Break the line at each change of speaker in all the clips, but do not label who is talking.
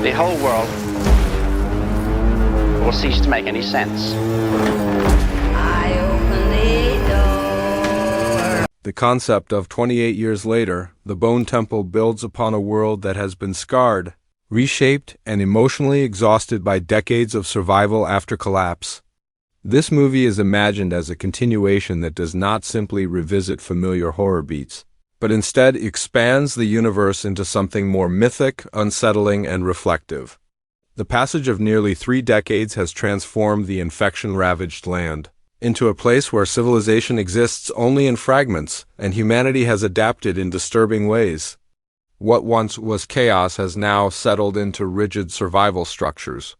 the whole world will cease to make any sense.
I open the door.
The concept of 28 years later, the Bone Temple builds upon a world that has been scarred, reshaped, and emotionally exhausted by decades of survival after collapse. This movie is imagined as a continuation that does not simply revisit familiar horror beats, but instead expands the universe into something more mythic, unsettling, and reflective. The passage of nearly 3 decades has transformed the infection-ravaged land into a place where civilization exists only in fragments, and humanity has adapted in disturbing ways. What once was chaos has now settled into rigid survival structures.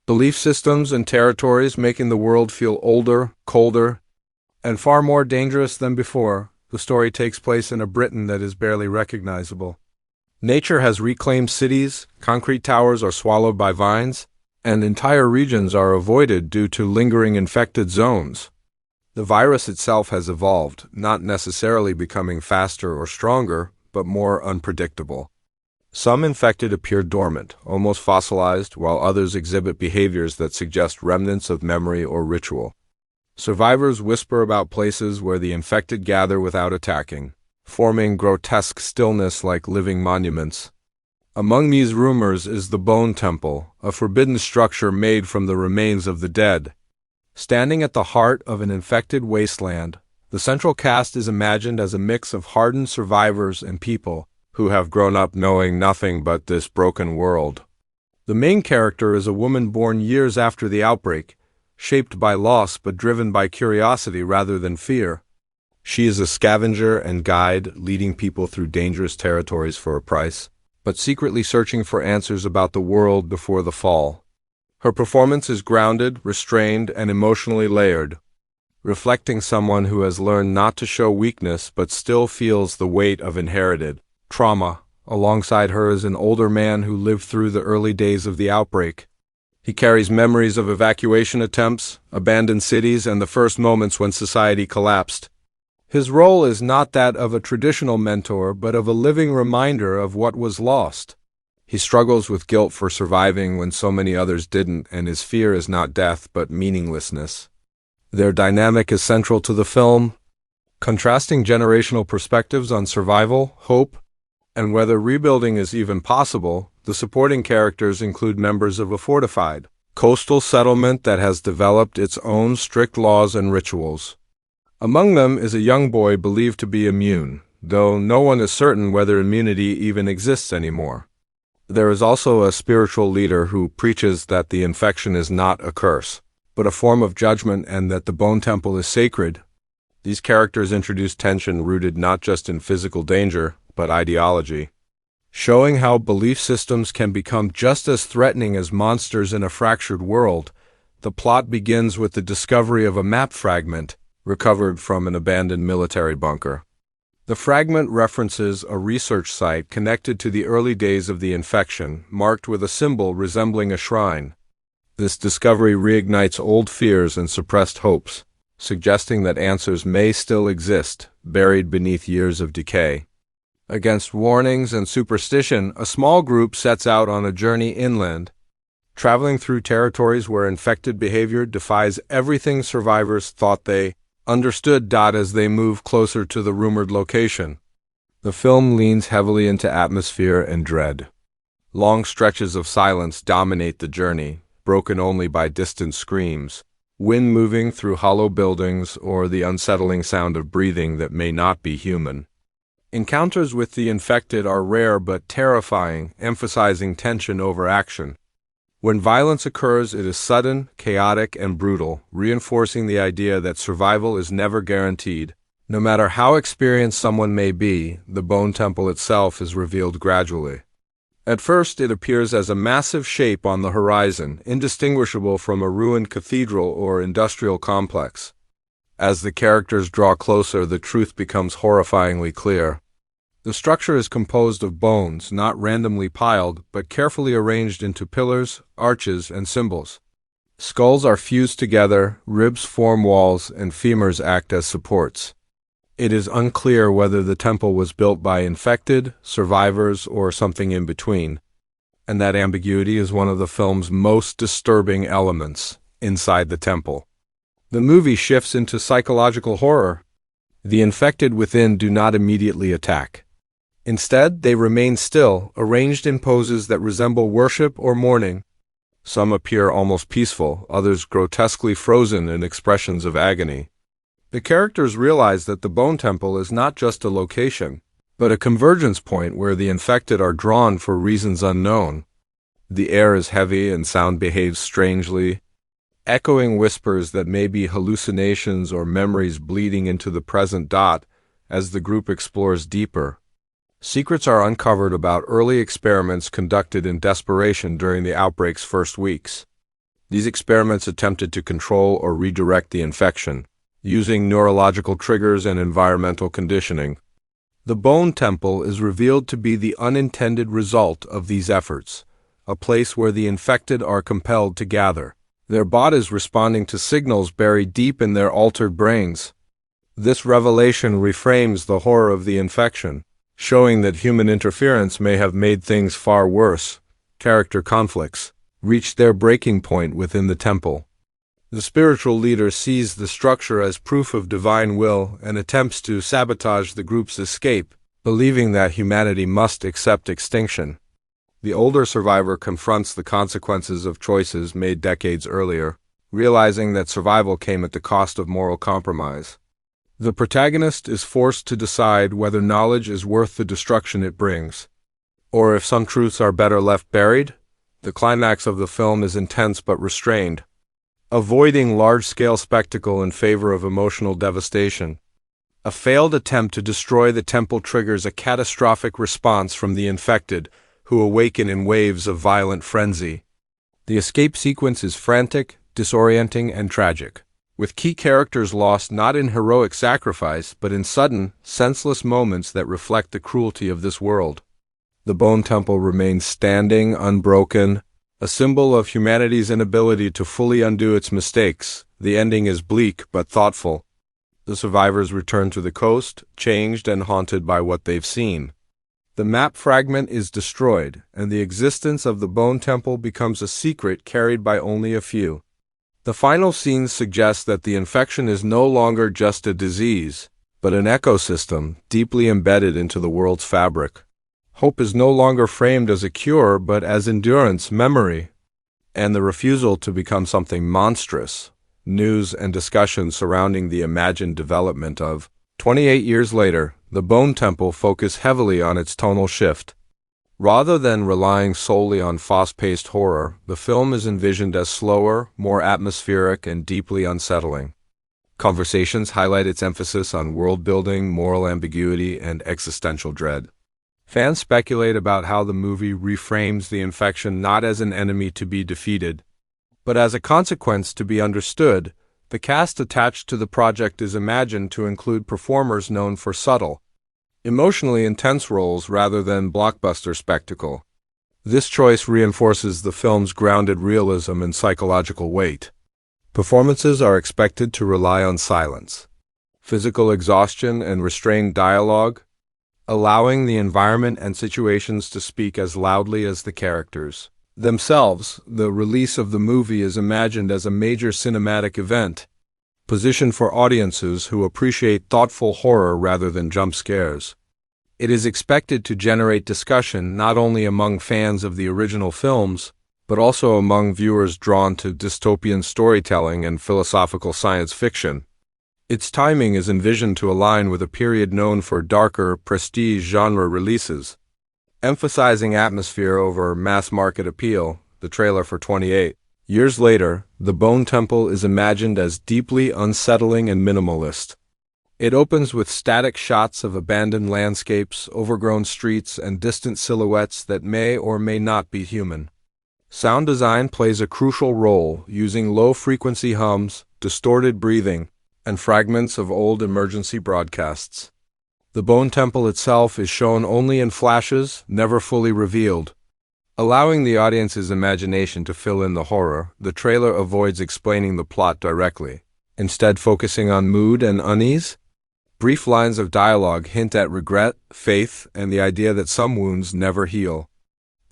Belief systems and territories making the world feel older, colder, and far more dangerous than before. The story takes place in a Britain that is barely recognizable. Nature has reclaimed cities, concrete towers are swallowed by vines, and entire regions are avoided due to lingering infected zones. The virus itself has evolved, not necessarily becoming faster or stronger, but more unpredictable. Some infected appear dormant, almost fossilized, while others exhibit behaviors that suggest remnants of memory or ritual. Survivors whisper about places where the infected gather without attacking, forming grotesque stillness like living monuments. Among these rumors is the Bone Temple, a forbidden structure made from the remains of the dead. Standing at the heart of an infected wasteland, the central cast is imagined as a mix of hardened survivors and people who have grown up knowing nothing but this broken world. The main character is a woman born years after the outbreak, shaped by loss but driven by curiosity rather than fear. She is a scavenger and guide, leading people through dangerous territories for a price, but secretly searching for answers about the world before the fall. Her performance is grounded, restrained, and emotionally layered, reflecting someone who has learned not to show weakness but still feels the weight of inherited trauma. Alongside her is an older man who lived through the early days of the outbreak. He carries memories of evacuation attempts, abandoned cities, and the first moments when society collapsed. His role is not that of a traditional mentor, but of a living reminder of what was lost. He struggles with guilt for surviving when so many others didn't, and his fear is not death, but meaninglessness. Their dynamic is central to the film, contrasting generational perspectives on survival, hope, and whether rebuilding is even possible. The supporting characters include members of a fortified coastal settlement that has developed its own strict laws and rituals. Among them is a young boy believed to be immune, though no one is certain whether immunity even exists anymore. There is also a spiritual leader who preaches that the infection is not a curse, but a form of judgment, and that the Bone Temple is sacred. These characters introduce tension rooted not just in physical danger, but ideology, showing how belief systems can become just as threatening as monsters in a fractured world. The plot begins with the discovery of a map fragment recovered from an abandoned military bunker. The fragment references a research site connected to the early days of the infection, marked with a symbol resembling a shrine. This discovery reignites old fears and suppressed hopes, suggesting that answers may still exist, buried beneath years of decay. Against warnings and superstition, a small group sets out on a journey inland, traveling through territories where infected behavior defies everything survivors thought they understood. As they move closer to the rumored location, the film leans heavily into atmosphere and dread. Long stretches of silence dominate the journey, broken only by distant screams, wind moving through hollow buildings, or the unsettling sound of breathing that may not be human. Encounters with the infected are rare but terrifying, emphasizing tension over action. When violence occurs, it is sudden, chaotic, and brutal, reinforcing the idea that survival is never guaranteed. No matter how experienced someone may be, the Bone Temple itself is revealed gradually. At first, it appears as a massive shape on the horizon, indistinguishable from a ruined cathedral or industrial complex. As the characters draw closer, the truth becomes horrifyingly clear. The structure is composed of bones, not randomly piled, but carefully arranged into pillars, arches, and symbols. Skulls are fused together, ribs form walls, and femurs act as supports. It is unclear whether the temple was built by infected, survivors, or something in between. and that ambiguity is one of the film's most disturbing elements inside the temple. The movie shifts into psychological horror. The infected within do not immediately attack. Instead, they remain still, arranged in poses that resemble worship or mourning. Some appear almost peaceful, others grotesquely frozen in expressions of agony. The characters realize that the Bone Temple is not just a location, but a convergence point where the infected are drawn for reasons unknown. The air is heavy and sound behaves strangely, echoing whispers that may be hallucinations or memories bleeding into the present dot as the group explores deeper. Secrets are uncovered about early experiments conducted in desperation during the outbreak's first weeks. These experiments attempted to control or redirect the infection, using neurological triggers and environmental conditioning. The Bone Temple is revealed to be the unintended result of these efforts, a place where the infected are compelled to gather, their bodies responding to signals buried deep in their altered brains. This revelation reframes the horror of the infection, showing that human interference may have made things far worse. Character conflicts reach their breaking point within the temple. The spiritual leader sees the structure as proof of divine will and attempts to sabotage the group's escape, believing that humanity must accept extinction. The older survivor confronts the consequences of choices made decades earlier, realizing that survival came at the cost of moral compromise. The protagonist is forced to decide whether knowledge is worth the destruction it brings, or if some truths are better left buried. The climax of the film is intense but restrained, avoiding large-scale spectacle in favor of emotional devastation. A failed attempt to destroy the temple triggers a catastrophic response from the infected, who awaken in waves of violent frenzy. The escape sequence is frantic, disorienting, and tragic, with key characters lost not in heroic sacrifice but in sudden, senseless moments that reflect the cruelty of this world. The Bone Temple remains standing, unbroken, a symbol of humanity's inability to fully undo its mistakes. The ending is bleak but thoughtful. The survivors return to the coast, changed and haunted by what they've seen. The map fragment is destroyed, and the existence of the Bone Temple becomes a secret carried by only a few. The final scenes suggest that the infection is no longer just a disease, but an ecosystem deeply embedded into the world's fabric. Hope is no longer framed as a cure, but as endurance, memory, and the refusal to become something monstrous. News and discussion surrounding the imagined development of 28 years later, the Bone Temple focus heavily on its tonal shift. Rather than relying solely on fast-paced horror, the film is envisioned as slower, more atmospheric, and deeply unsettling. Conversations highlight its emphasis on world-building, moral ambiguity, and existential dread. Fans speculate about how the movie reframes the infection not as an enemy to be defeated, but as a consequence to be understood. The cast attached to the project is imagined to include performers known for subtle, emotionally intense roles rather than blockbuster spectacle. This choice reinforces the film's grounded realism and psychological weight. Performances are expected to rely on silence, physical exhaustion, and restrained dialogue, allowing the environment and situations to speak as loudly as the characters themselves. The release of the movie is imagined as a major cinematic event, positioned for audiences who appreciate thoughtful horror rather than jump scares. It is expected to generate discussion not only among fans of the original films, but also among viewers drawn to dystopian storytelling and philosophical science fiction. Its timing is envisioned to align with a period known for darker, prestige genre releases, emphasizing atmosphere over mass-market appeal. The trailer for 28 years later, the Bone Temple is imagined as deeply unsettling and minimalist. It opens with static shots of abandoned landscapes, overgrown streets, and distant silhouettes that may or may not be human. Sound design plays a crucial role, using low-frequency hums, distorted breathing, and fragments of old emergency broadcasts. The Bone Temple itself is shown only in flashes, never fully revealed. Allowing the audience's imagination to fill in the horror, the trailer avoids explaining the plot directly, instead focusing on mood and unease. Brief lines of dialogue hint at regret, faith, and the idea that some wounds never heal.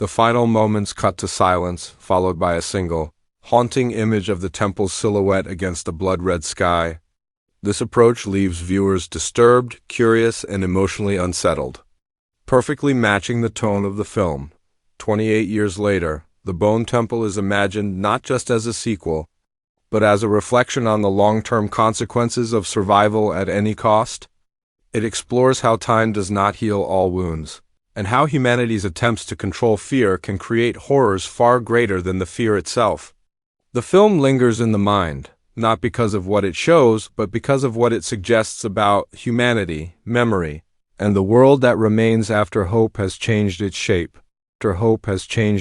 The final moments cut to silence, followed by a single, haunting image of the temple's silhouette against the blood-red sky. This approach leaves viewers disturbed, curious, and emotionally unsettled, perfectly matching the tone of the film. 28 years later, The Bone Temple is imagined not just as a sequel, but as a reflection on the long-term consequences of survival at any cost. It explores how time does not heal all wounds, and how humanity's attempts to control fear can create horrors far greater than the fear itself. The film lingers in the mind, not because of what it shows, but because of what it suggests about humanity, memory, and the world that remains after hope has changed its shape. After hope has changed